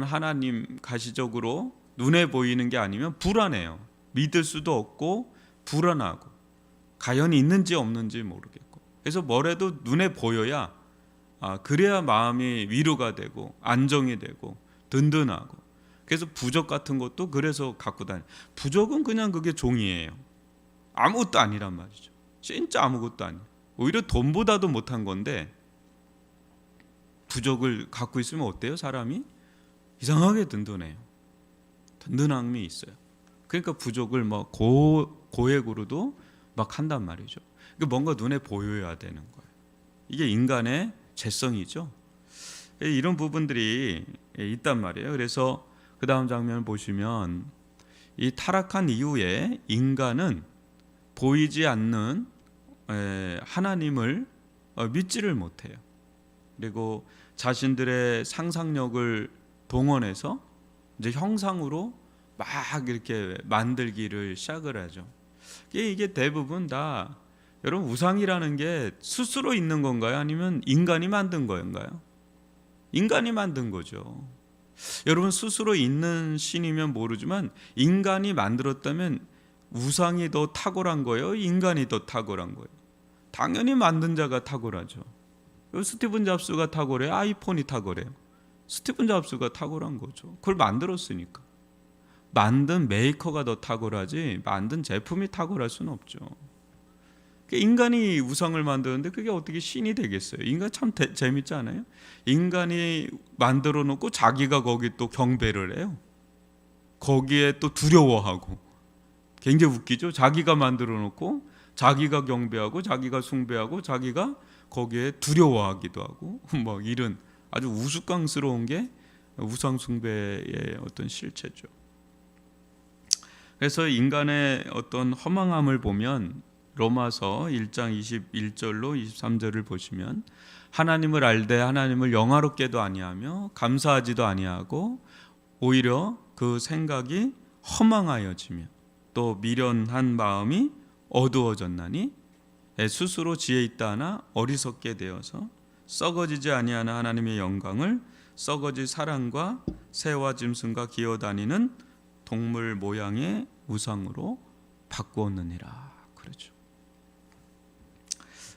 하나님 가시적으로 눈에 보이는 게 아니면 불안해요. 믿을 수도 없고 불안하고 가연이 있는지 없는지 모르겠고, 그래서 뭐래도 눈에 보여야 그래야 마음이 위로가 되고 안정이 되고 든든하고. 그래서 부적 같은 것도 그래서 갖고 다녀. 부적은 그냥 그게 종이에요. 아무것도 아니란 말이죠. 진짜 아무것도 아니에요. 오히려 돈보다도 못한 건데 부적을 갖고 있으면 어때요? 사람이 이상하게 든든해요. 든든함이 있어요. 그러니까 부족을 뭐 고액으로도 막 한단 말이죠. 그러니까 뭔가 눈에 보여야 되는 거예요. 이게 인간의 죄성이죠. 이런 부분들이 있단 말이에요. 그래서 그 다음 장면을 보시면 이 타락한 이후에 인간은 보이지 않는 하나님을 믿지를 못해요. 그리고 자신들의 상상력을 동원해서 이제 형상으로 막 이렇게 만들기를 시작을 하죠. 이게 대부분 다, 여러분, 우상이라는 게 스스로 있는 건가요? 아니면 인간이 만든 건가요? 인간이 만든 거죠. 여러분, 스스로 있는 신이면 모르지만 인간이 만들었다면 우상이 더 탁월한 거예요? 인간이 더 탁월한 거예요? 당연히 만든 자가 탁월하죠. 스티븐 잡스가 탁월해요? 아이폰이 탁월해요? 스티븐 잡스가 탁월한 거죠. 그걸 만들었으니까. 만든 메이커가 더 탁월하지 만든 제품이 탁월할 수는 없죠. 인간이 우상을 만드는데 그게 어떻게 신이 되겠어요? 인간 참 재밌지 않아요? 인간이 만들어 놓고 자기가 거기 또 경배를 해요. 거기에 또 두려워하고. 굉장히 웃기죠? 자기가 만들어 놓고 자기가 경배하고 자기가 숭배하고 자기가 거기에 두려워하기도 하고 뭐 이런 아주 우스꽝스러운 게 우상 숭배의 어떤 실체죠. 그래서 인간의 어떤 허망함을 보면 로마서 1장 21절로 23절을 보시면 하나님을 알되 하나님을 영화롭게도 아니하며 감사하지도 아니하고 오히려 그 생각이 허망하여지며 또 미련한 마음이 어두워졌나니 스스로 지혜 있다 하나 어리석게 되어서 썩어지지 아니하는 하나님의 영광을 썩어질 사람과 새와 짐승과 기어다니는 동물 모양의 우상으로 바꾸었느니라. 그렇죠.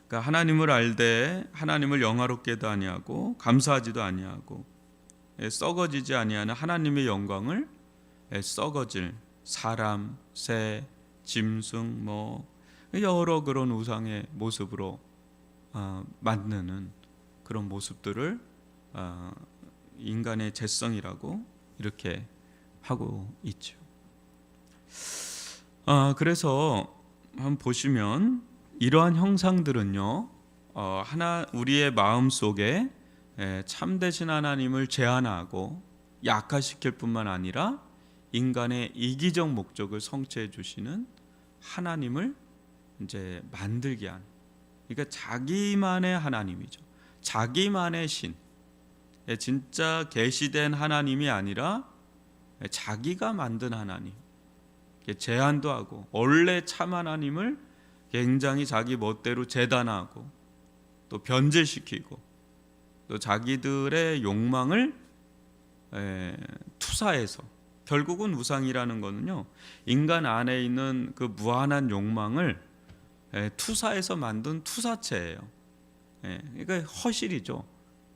그러니까 하나님을 알되 하나님을 영화롭게도 아니하고 감사하지도 아니하고 썩어지지 아니하는 하나님의 영광을 썩어질 사람, 새, 짐승 뭐 여러 그런 우상의 모습으로 만드는 그런 모습들을 인간의 죄성이라고 이렇게 하고 있죠. 그래서 한번 보시면 이러한 형상들은요, 우리의 마음 속에 참되신 하나님을 제한하고 약화시킬 뿐만 아니라 인간의 이기적 목적을 성취해 주시는 하나님을 이제 만들게 한, 그러니까 자기만의 하나님이죠. 자기만의 신, 진짜 계시된 하나님이 아니라 자기가 만든 하나님, 제한도 하고 원래 참 하나님을 굉장히 자기 멋대로 재단하고 또 변질시키고 또 자기들의 욕망을 투사해서, 결국은 우상이라는 거는요, 인간 안에 있는 그 무한한 욕망을 투사해서 만든 투사체예요. 그러니까 허실이죠.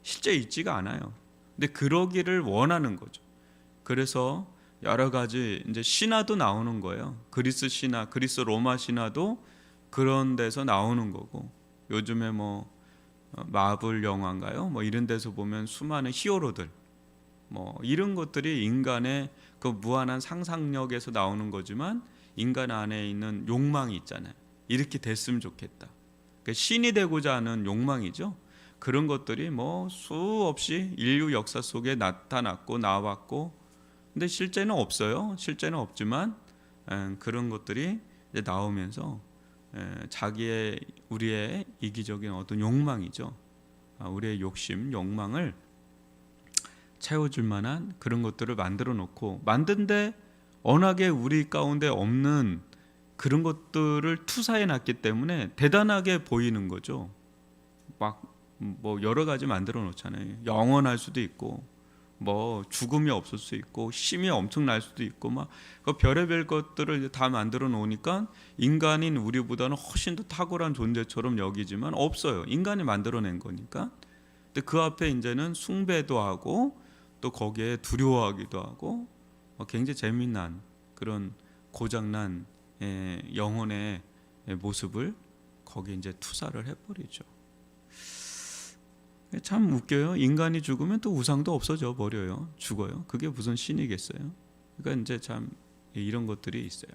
실제 있지가 않아요. 근데 그러기를 원하는 거죠. 그래서 여러 가지 이제 신화도 나오는 거예요. 그리스 신화, 그리스 로마 신화도 그런 데서 나오는 거고, 요즘에 뭐 마블 영화인가요? 뭐 이런 데서 보면 수많은 히어로들, 뭐 이런 것들이 인간의 그 무한한 상상력에서 나오는 거지만 인간 안에 있는 욕망이 있잖아요. 이렇게 됐으면 좋겠다. 그러니까 신이 되고자 하는 욕망이죠. 그런 것들이 뭐 수없이 인류 역사 속에 나타났고 나왔고, 근데 실제는 없어요. 실제는 없지만 그런 것들이 이제 나오면서 우리의 이기적인 어떤 욕망이죠. 우리의 욕심, 욕망을 채워줄 만한 그런 것들을 만들어 놓고, 만든데 워낙에 우리 가운데 없는 그런 것들을 투사해 놨기 때문에 대단하게 보이는 거죠. 막 뭐 여러 가지 만들어 놓잖아요. 영원할 수도 있고 뭐 죽음이 없을 수 있고 힘이 엄청 날 수도 있고 막 그 별의별 것들을 다 만들어 놓으니까 인간인 우리보다는 훨씬 더 탁월한 존재처럼 여기지만 없어요. 인간이 만들어낸 거니까. 근데 그 앞에 이제는 숭배도 하고 또 거기에 두려워하기도 하고 굉장히 재미난 그런 고장난 영혼의 모습을 거기에 이제 투사를 해버리죠. 참 웃겨요. 인간이 죽으면 또 우상도 없어져 버려요. 죽어요. 그게 무슨 신이겠어요. 그러니까 이제 참 이런 것들이 있어요.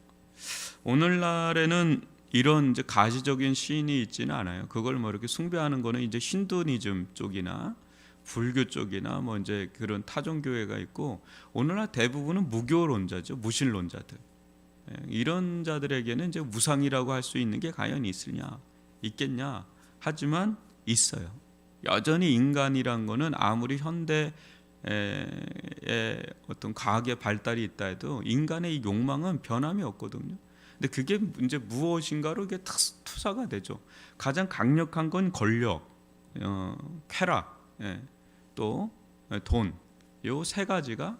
오늘날에는 이런 이제 가시적인 신이 있지는 않아요. 그걸 뭐 이렇게 숭배하는 거는 이제 힌두니즘 쪽이나 불교 쪽이나 뭐 이제 그런 타종 교회가 있고, 오늘날 대부분은 무교론자죠. 무신론자들. 이런 자들에게는 이제 무상이라고 할 수 있는 게 과연 있겠냐? 하지만 있어요. 여전히 인간이란 거는 아무리 현대의 어떤 과학의 발달이 있다 해도 인간의 이 욕망은 변함이 없거든요. 근데 그게 이제 무엇인가로 이게 투사가 되죠. 가장 강력한 건 권력, 쾌락, 또 돈, 요 세 가지가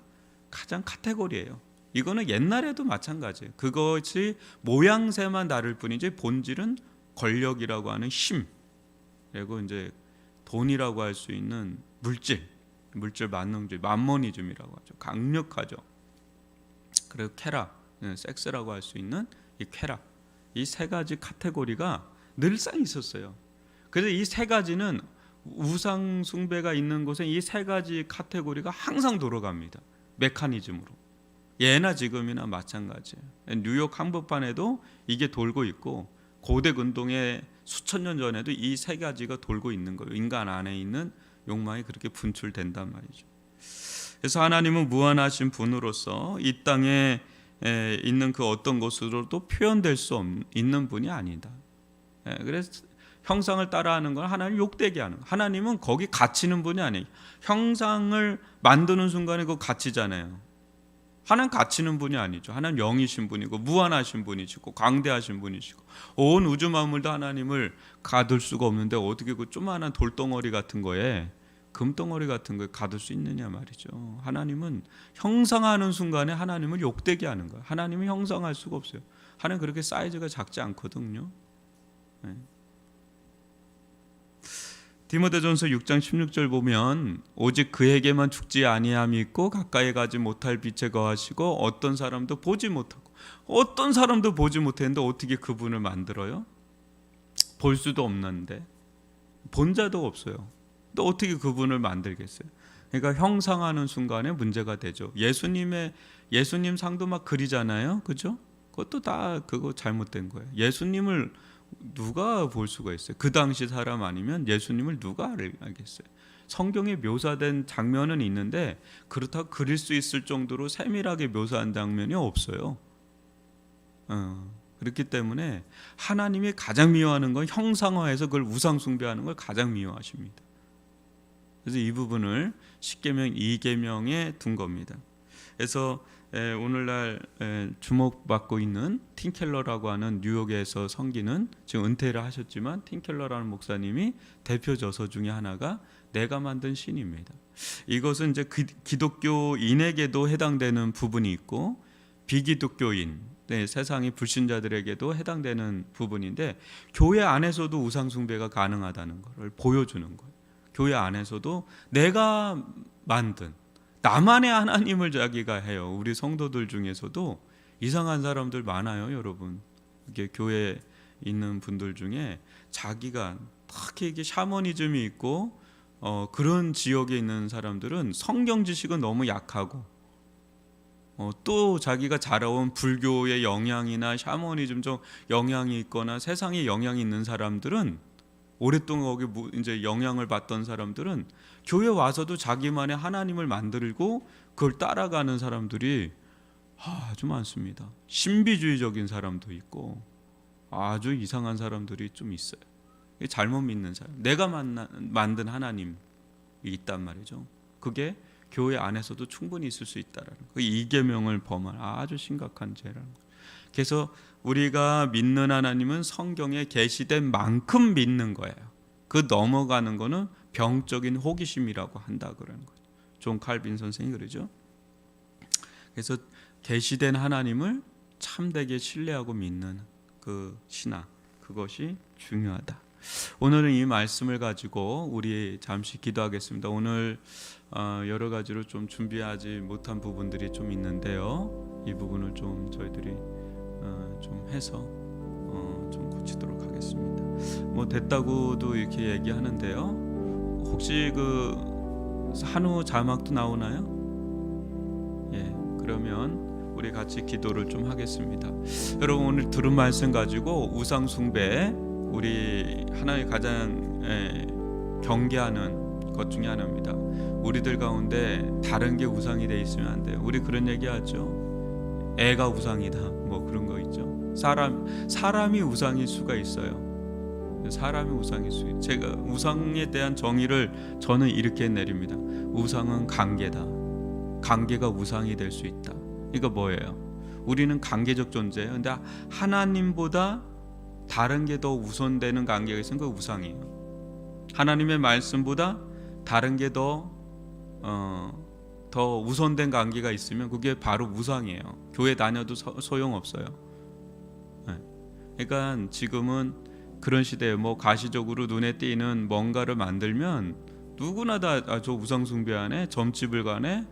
가장 카테고리예요. 이거는 옛날에도 마찬가지예요. 그것이 모양새만 다를 뿐이지 본질은 권력이라고 하는 힘, 그리고 이제 돈이라고 할 수 있는 물질 만능주의, 만모니즘이라고 하죠. 강력하죠. 그리고 쾌락, 섹스라고 할 수 있는 이 쾌락, 이 세 가지 카테고리가 늘상 있었어요. 그래서 이 세 가지는 우상 숭배가 있는 곳에 이 세 가지 카테고리가 항상 돌아갑니다. 메커니즘으로. 예나 지금이나 마찬가지예요. 뉴욕 한복판에도 이게 돌고 있고, 고대 근동의 수천 년 전에도 이 세 가지가 돌고 있는 거예요. 인간 안에 있는 욕망이 그렇게 분출된단 말이죠. 그래서 하나님은 무한하신 분으로서 이 땅에 있는 그 어떤 것으로도 표현될 수 있는 분이 아니다. 그래서 형상을 따라하는 건 하나님 욕되게 하는 거예요. 하나님은 거기 갇히는 분이 아니에요. 형상을 만드는 순간에 그거 갇히잖아요. 하나님 갇히는 분이 아니죠. 하나님 영이신 분이고 무한하신 분이시고 광대하신 분이시고 온 우주 만물도 하나님을 가둘 수가 없는데 어떻게 그 조그마한 돌덩어리 같은 거에, 금덩어리 같은 거에 가둘 수 있느냐 말이죠. 하나님은 형상하는 순간에 하나님을 욕되게 하는 거예요. 하나님은 형상할 수가 없어요. 하나님 그렇게 사이즈가 작지 않거든요. 디모데전서 6장 16절 보면 오직 그에게만 죽지 아니함이 있고 가까이 가지 못할 빛에 거하시고 어떤 사람도 보지 못했는데 어떻게 그분을 만들어요? 볼 수도 없는데, 본 자도 없어요. 또 어떻게 그분을 만들겠어요? 그러니까 형상하는 순간에 문제가 되죠. 예수님 상도 막 그리잖아요, 그죠? 그것도 다 그거 잘못된 거예요. 예수님을 누가 볼 수가 있어요? 그 당시 사람 아니면 예수님을 누가 알겠어요? 성경에 묘사된 장면은 있는데 그렇다고 그릴 수 있을 정도로 세밀하게 묘사한 장면이 없어요. 그렇기 때문에 하나님이 가장 미워하는 건 형상화해서 그걸 우상 숭배하는 걸 가장 미워하십니다. 그래서 이 부분을 10계명 2계명에 둔 겁니다. 그래서 오늘날 주목받고 있는 팀 켈러라고 하는 뉴욕에서 섬기는, 지금 은퇴를 하셨지만 팀 켈러라는 목사님이 대표 저서 중에 하나가 내가 만든 신입니다. 이것은 이제 기독교인에게도 해당되는 부분이 있고 비기독교인, 세상의 불신자들에게도 해당되는 부분인데, 교회 안에서도 우상 숭배가 가능하다는 것을 보여주는 거예요. 교회 안에서도 내가 만든 나만의 하나님을 자기가 해요. 우리 성도들 중에서도 이상한 사람들 많아요, 여러분. 이게 교회에 있는 분들 중에 자기가 특히 이게 샤머니즘이 있고 그런 지역에 있는 사람들은 성경 지식은 너무 약하고 또 자기가 자라온 불교의 영향이나 샤머니즘적 영향이 있거나 세상에 영향이 있는 사람들은, 오랫동안 거기 이제 영향을 받던 사람들은 교회 와서도 자기만의 하나님을 만들고 그걸 따라가는 사람들이 아주 많습니다. 신비주의적인 사람도 있고 아주 이상한 사람들이 좀 있어요. 잘못 믿는 사람, 내가 만든 하나님이 있단 말이죠. 그게 교회 안에서도 충분히 있을 수 있다라는 그 이계명을 범한 아주 심각한 죄라는 거예요. 그래서 우리가 믿는 하나님은 성경에 계시된 만큼 믿는 거예요. 그 넘어가는 거는 병적인 호기심이라고 한다 그러는 거예요. 존 칼빈 선생이 그러죠. 그래서 계시된 하나님을 참되게 신뢰하고 믿는 그 신앙, 그것이 중요하다. 오늘은 이 말씀을 가지고 우리 잠시 기도하겠습니다. 오늘 여러 가지로 좀 준비하지 못한 부분들이 좀 있는데요. 이 부분을 좀 저희들이 좀 해서 좀 고치도록 하겠습니다. 뭐 됐다고도 이렇게 얘기하는데요. 혹시 그 한우 자막도 나오나요? 예, 그러면 우리 같이 기도를 좀 하겠습니다. 여러분, 오늘 들은 말씀 가지고 우상 숭배, 우리 하나님 가장 경계하는 것 중에 하나입니다. 우리들 가운데 다른 게 우상이 돼 있으면 안 돼요. 우리 그런 얘기하죠. 애가 우상이다, 뭐 그런 거 있죠. 사람이 우상일 수가 있어요. 사람이 우상일 수 있어요. 제가 우상에 대한 정의를 저는 이렇게 내립니다. 우상은 관계다. 관계가 우상이 될 수 있다. 이거 뭐예요? 우리는 관계적 존재예요. 근데 하나님보다 다른 게 더 우선되는 관계가 있으면 그게 우상이에요. 하나님의 말씀보다 다른 게 더 우선된 관계가 있으면 그게 바로 우상이에요. 교회 다녀도 소용없어요. 네. 그러니까 지금은 그런 시대에 뭐 가시적으로 눈에 띄는 뭔가를 만들면 누구나 다 저 우상 숭배하네, 점집을 가네,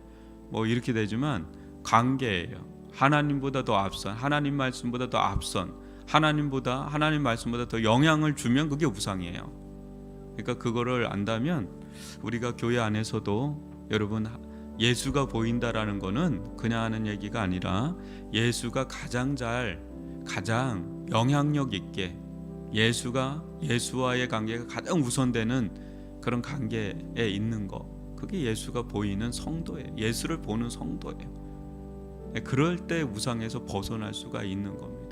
뭐 이렇게 되지만 관계예요. 하나님보다 더 앞선, 하나님 말씀보다 더 앞선, 하나님 말씀보다 더 영향을 주면 그게 우상이에요. 그러니까 그거를 안다면 우리가 교회 안에서도 여러분 예수가 보인다라는 거는 그냥 하는 얘기가 아니라 예수가 가장 영향력 있게 예수와의 관계가 가장 우선되는 그런 관계에 있는 거, 그게 예수가 보이는 성도예요. 예수를 보는 성도예요. 그럴 때 우상에서 벗어날 수가 있는 겁니다.